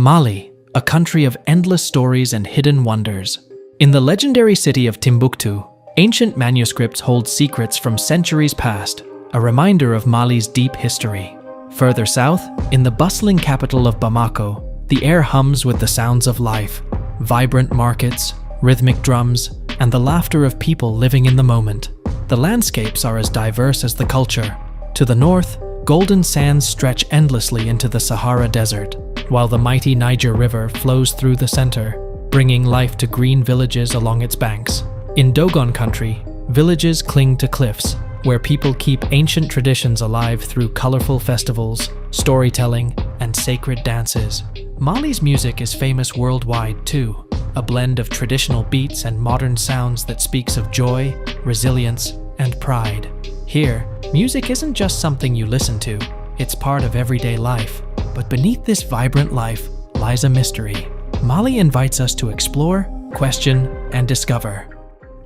Mali, a country of endless stories and hidden wonders. In the legendary city of Timbuktu, ancient manuscripts hold secrets from centuries past, a reminder of Mali's deep history. Further south, in the bustling capital of Bamako, the air hums with the sounds of life, vibrant markets, rhythmic drums, and the laughter of people living in the moment. The landscapes are as diverse as the culture. To the north, golden sands stretch endlessly into the Sahara Desert, while the mighty Niger River flows through the center, bringing life to green villages along its banks. In Dogon country, villages cling to cliffs, where people keep ancient traditions alive through colorful festivals, storytelling, and sacred dances. Mali's music is famous worldwide too, a blend of traditional beats and modern sounds that speaks of joy, resilience, and pride. Here, music isn't just something you listen to, it's part of everyday life. But beneath this vibrant life lies a mystery. Mali invites us to explore, question, and discover.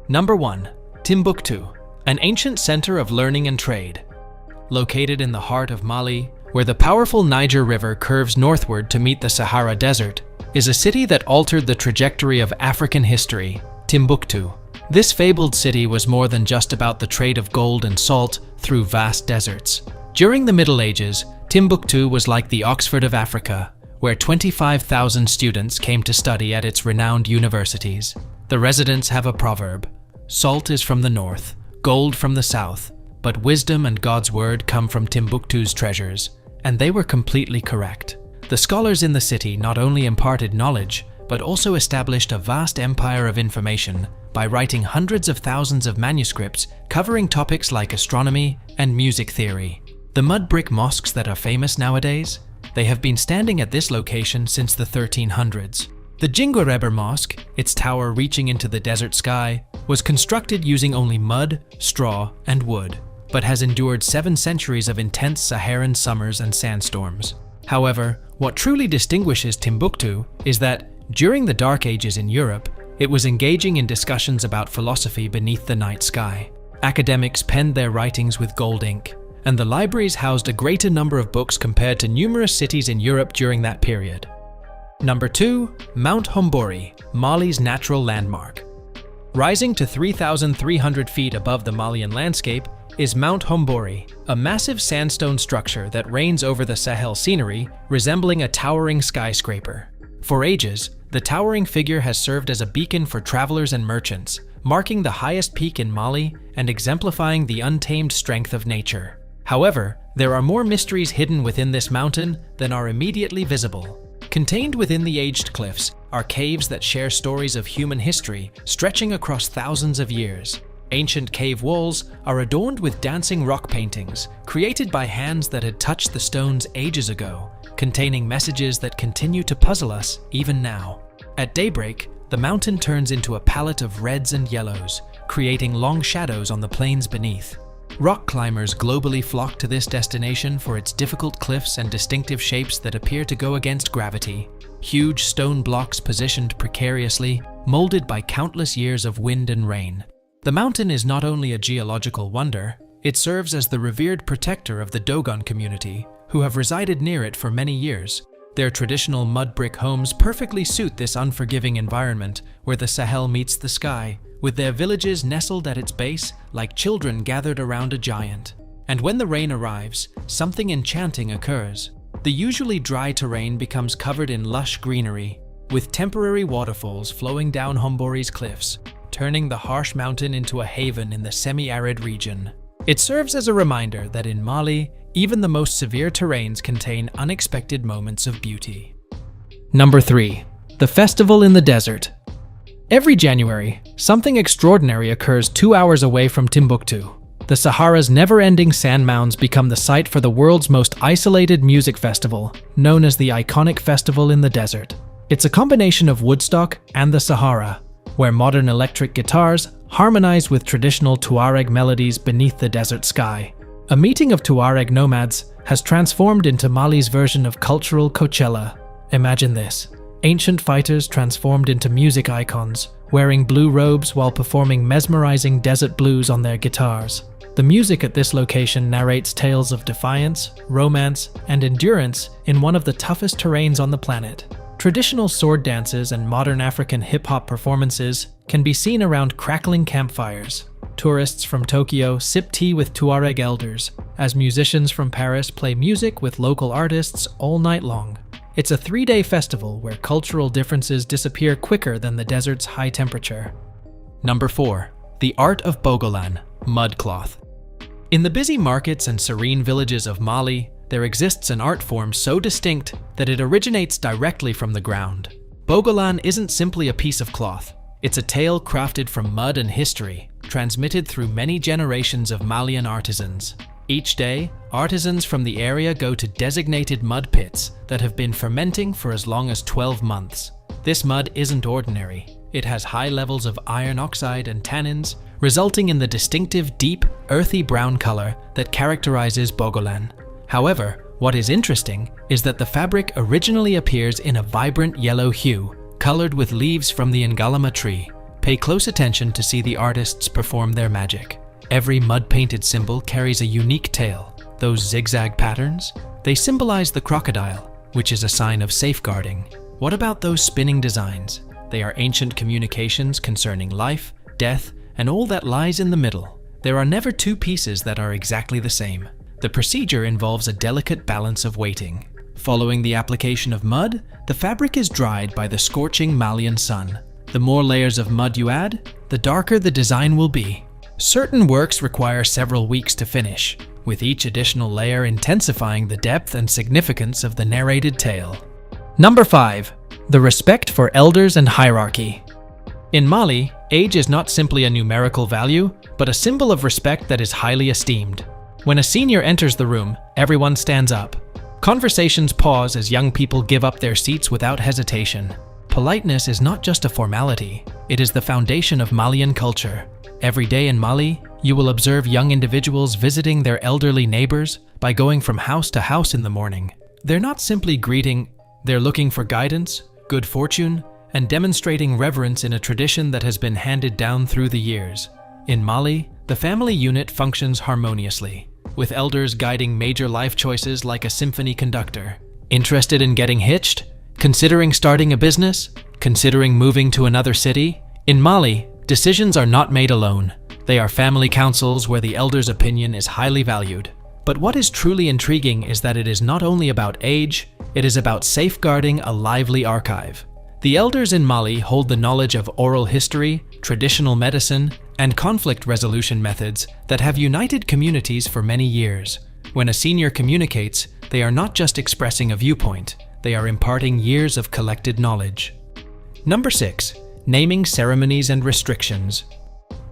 Number 1. Timbuktu, an ancient center of learning and trade. Located in the heart of Mali, where the powerful Niger River curves northward to meet the Sahara Desert, is a city that altered the trajectory of African history, Timbuktu. This fabled city was more than just about the trade of gold and salt through vast deserts. During the Middle Ages, Timbuktu was like the Oxford of Africa, where 25,000 students came to study at its renowned universities. The residents have a proverb: salt is from the north, gold from the south, but wisdom and God's word come from Timbuktu's treasures, and they were completely correct. The scholars in the city not only imparted knowledge, but also established a vast empire of information by writing hundreds of thousands of manuscripts covering topics like astronomy and music theory. The mud brick mosques that are famous nowadays, they have been standing at this location since the 1300s. The Jinguereber Mosque, its tower reaching into the desert sky, was constructed using only mud, straw, and wood, but has endured 7 centuries of intense Saharan summers and sandstorms. However, what truly distinguishes Timbuktu is that, during the Dark Ages in Europe, it was engaging in discussions about philosophy beneath the night sky. Academics penned their writings with gold ink, and the libraries housed a greater number of books compared to numerous cities in Europe during that period. Number 2. Mount Hombori, Mali's natural landmark. Rising to 3,300 feet above the Malian landscape is Mount Hombori, a massive sandstone structure that reigns over the Sahel scenery, resembling a towering skyscraper. For ages, the towering figure has served as a beacon for travelers and merchants, marking the highest peak in Mali and exemplifying the untamed strength of nature. However, there are more mysteries hidden within this mountain than are immediately visible. Contained within the aged cliffs are caves that share stories of human history stretching across thousands of years. Ancient cave walls are adorned with dancing rock paintings, created by hands that had touched the stones ages ago, containing messages that continue to puzzle us even now. At daybreak, the mountain turns into a palette of reds and yellows, creating long shadows on the plains beneath. Rock climbers globally flock to this destination for its difficult cliffs and distinctive shapes that appear to go against gravity. Huge stone blocks positioned precariously, molded by countless years of wind and rain. The mountain is not only a geological wonder, it serves as the revered protector of the Dogon community, who have resided near it for many years. Their traditional mud brick homes perfectly suit this unforgiving environment where the Sahel meets the sky, with their villages nestled at its base like children gathered around a giant. And when the rain arrives, something enchanting occurs. The usually dry terrain becomes covered in lush greenery, with temporary waterfalls flowing down Hombori's cliffs, turning the harsh mountain into a haven in the semi-arid region. It serves as a reminder that in Mali, even the most severe terrains contain unexpected moments of beauty. Number 3. The Festival in the Desert. Every January, something extraordinary occurs 2 hours away from Timbuktu. The Sahara's never-ending sand mounds become the site for the world's most isolated music festival, known as the iconic Festival in the Desert. It's a combination of Woodstock and the Sahara, where modern electric guitars harmonize with traditional Tuareg melodies beneath the desert sky. A meeting of Tuareg nomads has transformed into Mali's version of cultural Coachella. Imagine this. Ancient fighters transformed into music icons, wearing blue robes while performing mesmerizing desert blues on their guitars. The music at this location narrates tales of defiance, romance, and endurance in one of the toughest terrains on the planet. Traditional sword dances and modern African hip-hop performances can be seen around crackling campfires. Tourists from Tokyo sip tea with Tuareg elders, as musicians from Paris play music with local artists all night long. It's a 3-day festival where cultural differences disappear quicker than the desert's high temperature. Number 4. The art of Bogolan, mudcloth. In the busy markets and serene villages of Mali, there exists an art form so distinct that it originates directly from the ground. Bogolan isn't simply a piece of cloth. It's a tale crafted from mud and history, transmitted through many generations of Malian artisans. Each day, artisans from the area go to designated mud pits that have been fermenting for as long as 12 months. This mud isn't ordinary. It has high levels of iron oxide and tannins, resulting in the distinctive deep, earthy brown color that characterizes Bogolan. However, what is interesting is that the fabric originally appears in a vibrant yellow hue, colored with leaves from the Ngalama tree. Pay close attention to see the artists perform their magic. Every mud-painted symbol carries a unique tale. Those zigzag patterns? They symbolize the crocodile, which is a sign of safeguarding. What about those spinning designs? They are ancient communications concerning life, death, and all that lies in the middle. There are never two pieces that are exactly the same. The procedure involves a delicate balance of weighting. Following the application of mud, the fabric is dried by the scorching Malian sun. The more layers of mud you add, the darker the design will be. Certain works require several weeks to finish, with each additional layer intensifying the depth and significance of the narrated tale. Number 5. The respect for elders and hierarchy. In Mali, age is not simply a numerical value, but a symbol of respect that is highly esteemed. When a senior enters the room, everyone stands up. Conversations pause as young people give up their seats without hesitation. Politeness is not just a formality, it is the foundation of Malian culture. Every day in Mali, you will observe young individuals visiting their elderly neighbors by going from house to house in the morning. They're not simply greeting, they're looking for guidance, good fortune, and demonstrating reverence in a tradition that has been handed down through the years. In Mali, the family unit functions harmoniously, with elders guiding major life choices like a symphony conductor. Interested in getting hitched? Considering starting a business? Considering moving to another city? In Mali, decisions are not made alone. They are family councils where the elder's opinion is highly valued. But what is truly intriguing is that it is not only about age, it is about safeguarding a lively archive. The elders in Mali hold the knowledge of oral history, traditional medicine, and conflict resolution methods that have united communities for many years. When a senior communicates, they are not just expressing a viewpoint, they are imparting years of collected knowledge. Number 6. Naming ceremonies and restrictions.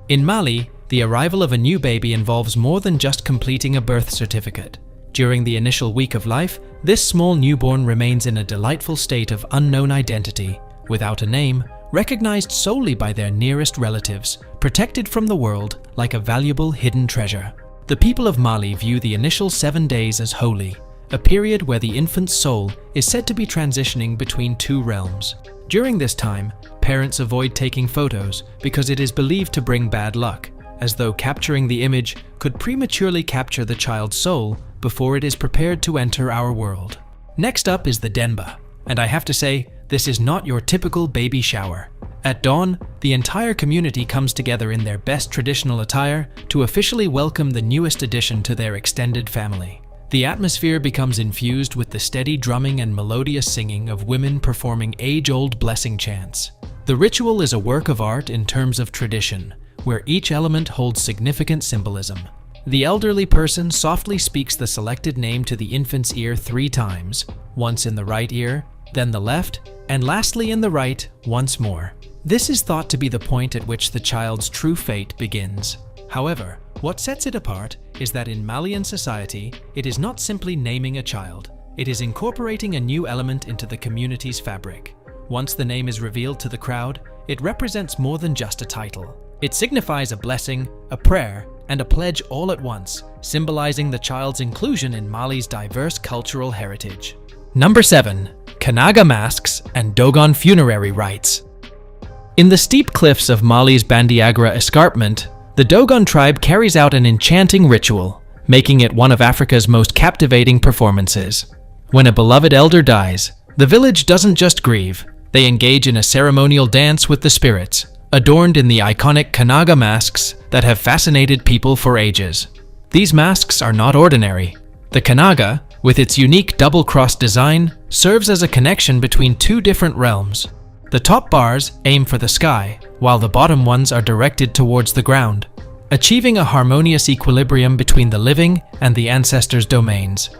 In Mali, the arrival of a new baby involves more than just completing a birth certificate. During the initial week of life, this small newborn remains in a delightful state of unknown identity, without a name, recognized solely by their nearest relatives, protected from the world like a valuable hidden treasure. The people of Mali view the initial 7 days as holy, a period where the infant's soul is said to be transitioning between two realms. During this time, parents avoid taking photos because it is believed to bring bad luck, as though capturing the image could prematurely capture the child's soul before it is prepared to enter our world. Next up is the Denba, and I have to say, this is not your typical baby shower. At dawn, the entire community comes together in their best traditional attire to officially welcome the newest addition to their extended family. The atmosphere becomes infused with the steady drumming and melodious singing of women performing age-old blessing chants. The ritual is a work of art in terms of tradition, where each element holds significant symbolism. The elderly person softly speaks the selected name to the infant's ear 3 times, once in the right ear, then the left, and lastly in the right, once more. This is thought to be the point at which the child's true fate begins. However, what sets it apart is that in Malian society, it is not simply naming a child, it is incorporating a new element into the community's fabric. Once the name is revealed to the crowd, it represents more than just a title. It signifies a blessing, a prayer, and a pledge all at once, symbolizing the child's inclusion in Mali's diverse cultural heritage. Number 7. Kanaga masks and Dogon funerary rites. In the steep cliffs of Mali's Bandiagra escarpment, the Dogon tribe carries out an enchanting ritual, making it one of Africa's most captivating performances. When a beloved elder dies, The village doesn't just grieve, they engage in a ceremonial dance with the spirits, adorned in the iconic Kanaga masks that have fascinated people for ages. These masks are not ordinary. The Kanaga, with its unique double-cross design, serves as a connection between two different realms. The top bars aim for the sky, while the bottom ones are directed towards the ground, achieving a harmonious equilibrium between the living and the ancestors' domains.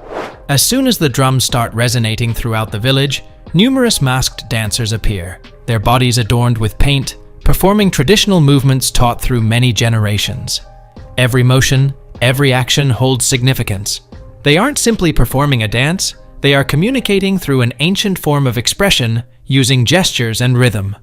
As soon as the drums start resonating throughout the village, numerous masked dancers appear, their bodies adorned with paint, performing traditional movements taught through many generations. Every motion, every action holds significance. They aren't simply performing a dance, they are communicating through an ancient form of expression using gestures and rhythm.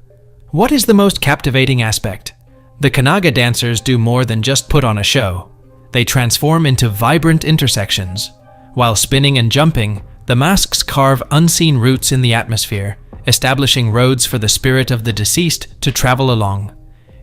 What is the most captivating aspect? The Kanaga dancers do more than just put on a show. They transform into vibrant intersections. While spinning and jumping, the masks carve unseen routes in the atmosphere, establishing roads for the spirit of the deceased to travel along.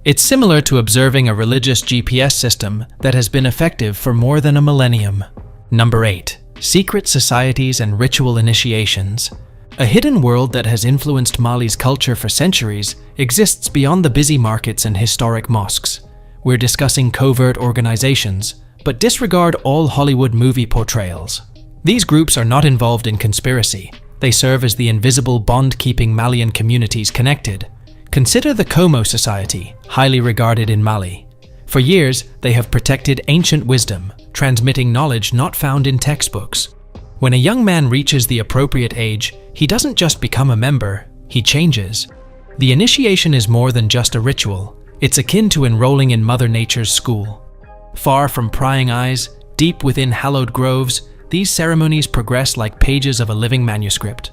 It's similar to observing a religious GPS system that has been effective for more than a millennium. Number 8. Secret societies and ritual initiations. A hidden world that has influenced Mali's culture for centuries exists beyond the busy markets and historic mosques. We're discussing covert organizations, but disregard all Hollywood movie portrayals. These groups are not involved in conspiracy. They serve as the invisible bond keeping Malian communities connected. Consider the Como Society, highly regarded in Mali. For years, they have protected ancient wisdom, transmitting knowledge not found in textbooks. When a young man reaches the appropriate age, he doesn't just become a member, he changes. The initiation is more than just a ritual. It's akin to enrolling in Mother Nature's school. Far from prying eyes, deep within hallowed groves, these ceremonies progress like pages of a living manuscript.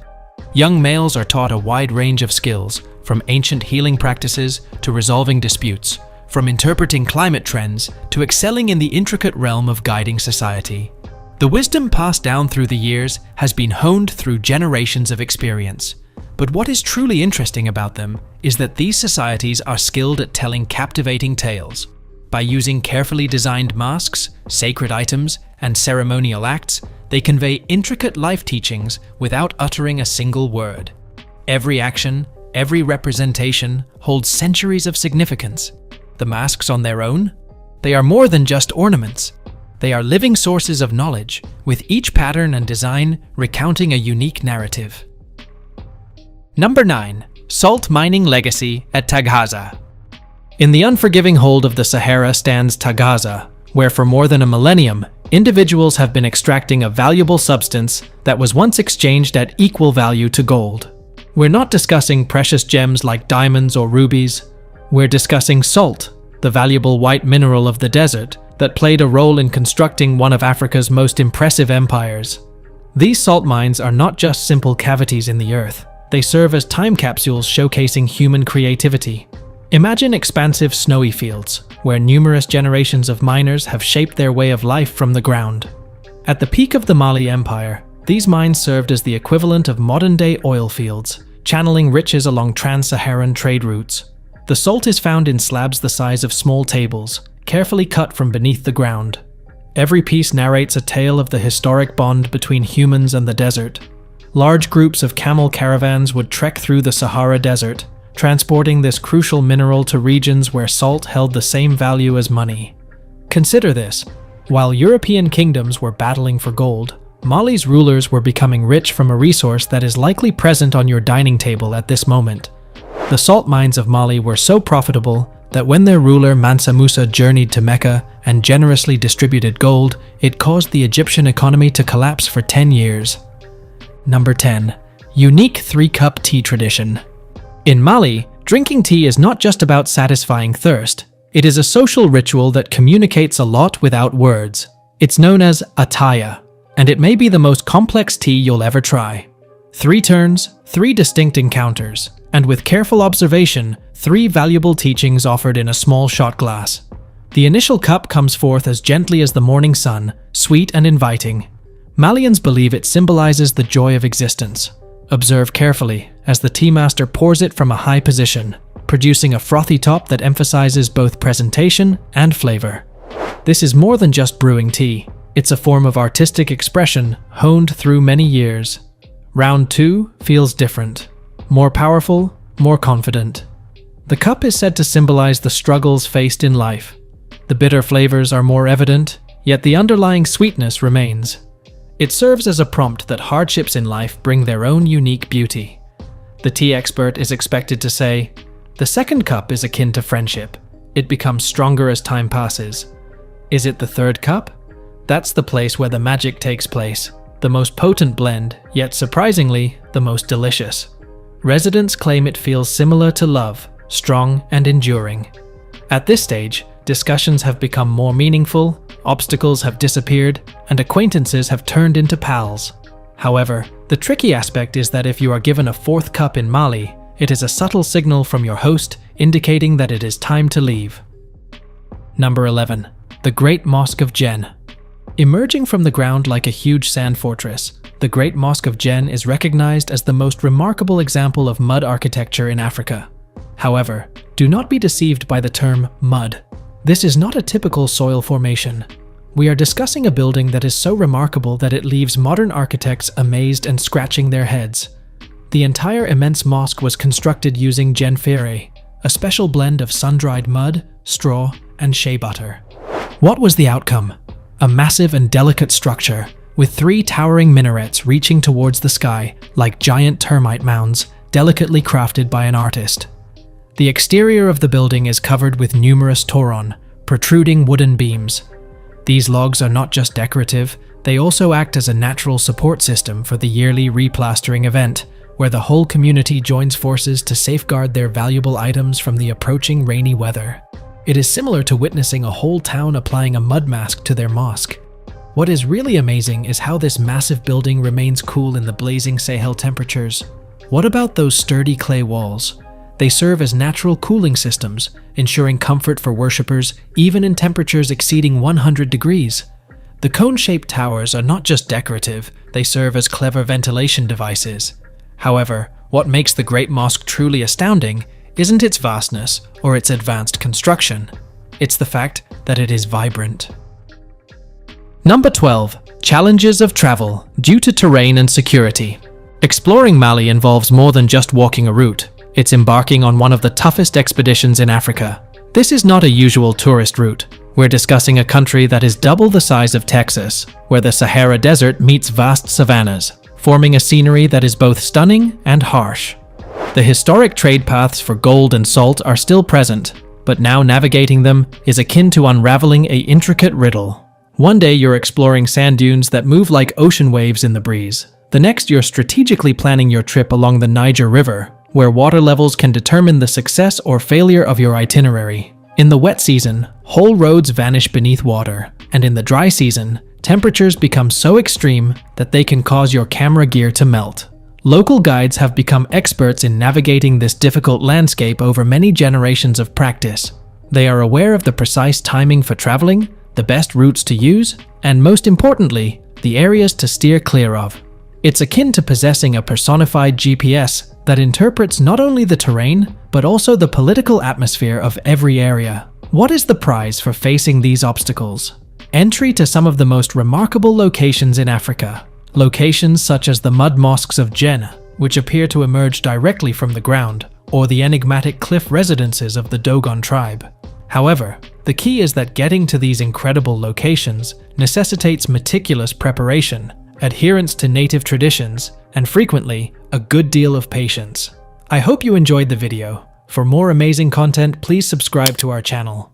Young males are taught a wide range of skills, from ancient healing practices to resolving disputes, from interpreting climate trends to excelling in the intricate realm of guiding society. The wisdom passed down through the years has been honed through generations of experience. But what is truly interesting about them is that these societies are skilled at telling captivating tales. By using carefully designed masks, sacred items, and ceremonial acts, they convey intricate life teachings without uttering a single word. Every action, every representation holds centuries of significance. The masks on their own? They are more than just ornaments. They are living sources of knowledge, with each pattern and design recounting a unique narrative. Number 9. Salt mining legacy at Tagaza. In the unforgiving hold of the Sahara stands Tagaza, where for more than a millennium, individuals have been extracting a valuable substance that was once exchanged at equal value to gold. We're not discussing precious gems like diamonds or rubies. We're discussing salt, the valuable white mineral of the desert that played a role in constructing one of Africa's most impressive empires. These salt mines are not just simple cavities in the earth. They serve as time capsules showcasing human creativity. Imagine expansive snowy fields, where numerous generations of miners have shaped their way of life from the ground. At the peak of the Mali Empire, these mines served as the equivalent of modern-day oil fields, channeling riches along trans-Saharan trade routes. The salt is found in slabs the size of small tables, carefully cut from beneath the ground. Every piece narrates a tale of the historic bond between humans and the desert. Large groups of camel caravans would trek through the Sahara Desert, transporting this crucial mineral to regions where salt held the same value as money. Consider this: while European kingdoms were battling for gold, Mali's rulers were becoming rich from a resource that is likely present on your dining table at this moment. The salt mines of Mali were so profitable that when their ruler Mansa Musa journeyed to Mecca and generously distributed gold, it caused the Egyptian economy to collapse for 10 years. Number 10. Unique 3-cup tea tradition. In Mali, drinking tea is not just about satisfying thirst. It is a social ritual that communicates a lot without words. It's known as ataya, and it may be the most complex tea you'll ever try. 3 turns, 3 distinct encounters, and with careful observation, 3 valuable teachings offered in a small shot glass. The initial cup comes forth as gently as the morning sun, sweet and inviting. Malians believe it symbolizes the joy of existence. Observe carefully as the tea master pours it from a high position, producing a frothy top that emphasizes both presentation and flavor. This is more than just brewing tea. It's a form of artistic expression honed through many years. Round 2 feels different. More powerful, more confident. The cup is said to symbolize the struggles faced in life. The bitter flavors are more evident, yet the underlying sweetness remains. It serves as a prompt that hardships in life bring their own unique beauty. The tea expert is expected to say, "The second cup is akin to friendship. It becomes stronger as time passes." Is it the third cup? That's the place where the magic takes place. The most potent blend, yet surprisingly, the most delicious. Residents claim it feels similar to love, strong and enduring. At this stage, discussions have become more meaningful, obstacles have disappeared, and acquaintances have turned into pals. However, the tricky aspect is that if you are given a fourth cup in Mali, it is a subtle signal from your host indicating that it is time to leave. Number 11. The Great Mosque of Djen. Emerging from the ground like a huge sand fortress, the Great Mosque of Djen is recognized as the most remarkable example of mud architecture in Africa. However, do not be deceived by the term mud. This is not a typical soil formation. We are discussing a building that is so remarkable that it leaves modern architects amazed and scratching their heads. The entire immense mosque was constructed using djenfere, a special blend of sun-dried mud, straw, and shea butter. What was the outcome? A massive and delicate structure, with 3 towering minarets reaching towards the sky like giant termite mounds, delicately crafted by an artist. The exterior of the building is covered with numerous toron, protruding wooden beams. These logs are not just decorative, they also act as a natural support system for the yearly replastering event, where the whole community joins forces to safeguard their valuable items from the approaching rainy weather. It is similar to witnessing a whole town applying a mud mask to their mosque. What is really amazing is how this massive building remains cool in the blazing Sahel temperatures. What about those sturdy clay walls? They serve as natural cooling systems, ensuring comfort for worshippers even in temperatures exceeding 100 degrees. The cone-shaped towers are not just decorative, they serve as clever ventilation devices. However, what makes the Great Mosque truly astounding isn't its vastness or its advanced construction. It's the fact that it is vibrant. Number 12. Challenges of travel due to terrain and security. Exploring Mali involves more than just walking a route. It's embarking on one of the toughest expeditions in Africa. This is not a usual tourist route. We're discussing a country that is double the size of Texas, where the Sahara Desert meets vast savannas, forming a scenery that is both stunning and harsh. The historic trade paths for gold and salt are still present, but now navigating them is akin to unraveling an intricate riddle. One day you're exploring sand dunes that move like ocean waves in the breeze. The next you're strategically planning your trip along the Niger River, where water levels can determine the success or failure of your itinerary. In the wet season, whole roads vanish beneath water, and in the dry season, temperatures become so extreme that they can cause your camera gear to melt. Local guides have become experts in navigating this difficult landscape over many generations of practice. They are aware of the precise timing for traveling, the best routes to use, and most importantly, the areas to steer clear of. It's akin to possessing a personified GPS that interprets not only the terrain, but also the political atmosphere of every area. What is the prize for facing these obstacles? Entry to some of the most remarkable locations in Africa. Locations such as the mud mosques of Djen, which appear to emerge directly from the ground, or the enigmatic cliff residences of the Dogon tribe. However, the key is that getting to these incredible locations necessitates meticulous preparation, adherence to native traditions, and frequently, a good deal of patience. I hope you enjoyed the video. For more amazing content, please subscribe to our channel.